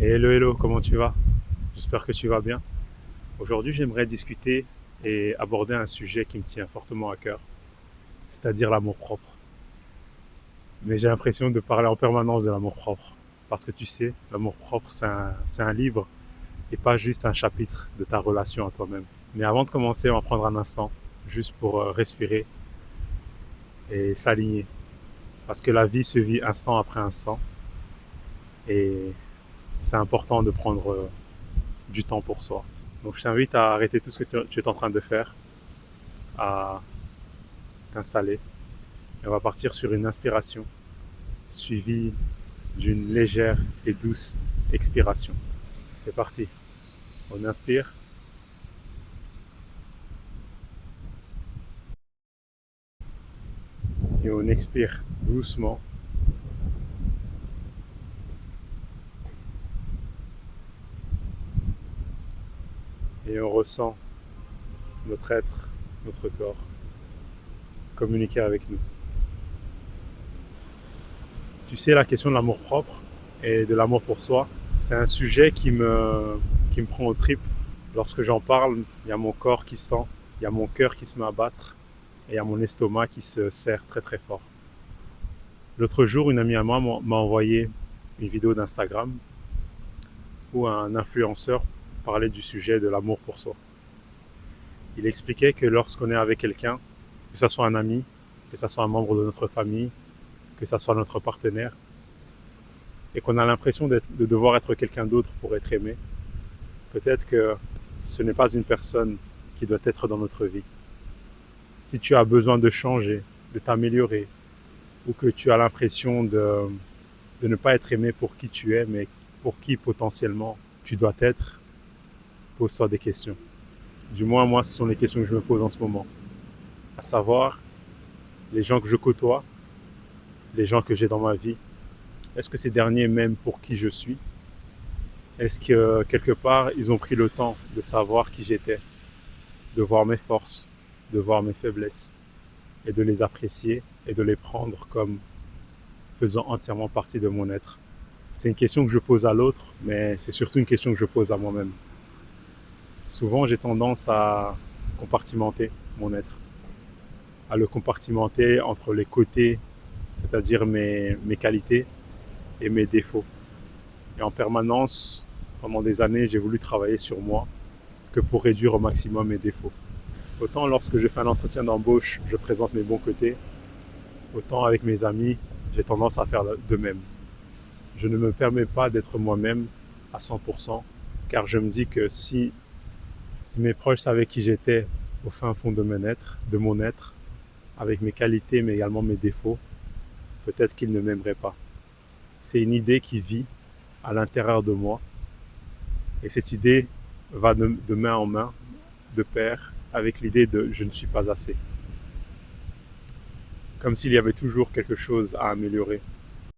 Hello, hello, comment tu vas? J'espère que tu vas bien. Aujourd'hui, j'aimerais discuter et aborder un sujet qui me tient fortement à cœur, c'est-à-dire l'amour-propre. Mais j'ai l'impression de parler en permanence de l'amour-propre. Parce que tu sais, l'amour-propre, c'est un livre et pas juste un chapitre de ta relation à toi-même. Mais avant de commencer, on va prendre un instant, juste pour respirer et s'aligner. Parce que la vie se vit instant après instant et c'est important de prendre du temps pour soi. Donc je t'invite à arrêter tout ce que tu es en train de faire, à t'installer. Et on va partir sur une inspiration suivie d'une légère et douce expiration. C'est parti. On inspire et on expire doucement. Et on ressent notre être, notre corps communiquer avec nous. Tu sais, la question de l'amour propre et de l'amour pour soi, c'est un sujet qui me prend aux tripes. Lorsque j'en parle, il y a mon corps qui se tend, il y a mon cœur qui se met à battre et il y a mon estomac qui se serre très très fort. L'autre jour, une amie à moi m'a envoyé une vidéo d'Instagram où un influenceur parlait du sujet de l'amour pour soi. Il expliquait que lorsqu'on est avec quelqu'un, que ce soit un ami, que ce soit un membre de notre famille, que ce soit notre partenaire, et qu'on a l'impression de devoir être quelqu'un d'autre pour être aimé, peut-être que ce n'est pas une personne qui doit être dans notre vie. Si tu as besoin de changer, de t'améliorer, ou que tu as l'impression de ne pas être aimé pour qui tu es, mais pour qui potentiellement tu dois être, pose-toi des questions. Du moins, moi, ce sont les questions que je me pose en ce moment. À savoir, les gens que je côtoie, les gens que j'ai dans ma vie, est-ce que ces derniers m'aiment pour qui je suis? Est-ce que quelque part, ils ont pris le temps de savoir qui j'étais, de voir mes forces, de voir mes faiblesses, et de les apprécier et de les prendre comme faisant entièrement partie de mon être? C'est une question que je pose à l'autre, mais c'est surtout une question que je pose à moi-même. Souvent, j'ai tendance à compartimenter mon être, à le compartimenter entre les côtés, c'est-à-dire mes qualités et mes défauts. Et en permanence, pendant des années, j'ai voulu travailler sur moi que pour réduire au maximum mes défauts. Autant lorsque je fais un entretien d'embauche, je présente mes bons côtés, autant avec mes amis, j'ai tendance à faire de même. Je ne me permets pas d'être moi-même à 100%, car je me dis que si mes proches savaient qui j'étais au fin fond de mon être, avec mes qualités mais également mes défauts, peut-être qu'ils ne m'aimeraient pas. C'est une idée qui vit à l'intérieur de moi et cette idée va de main en main, de pair, avec l'idée de je ne suis pas assez. Comme s'il y avait toujours quelque chose à améliorer.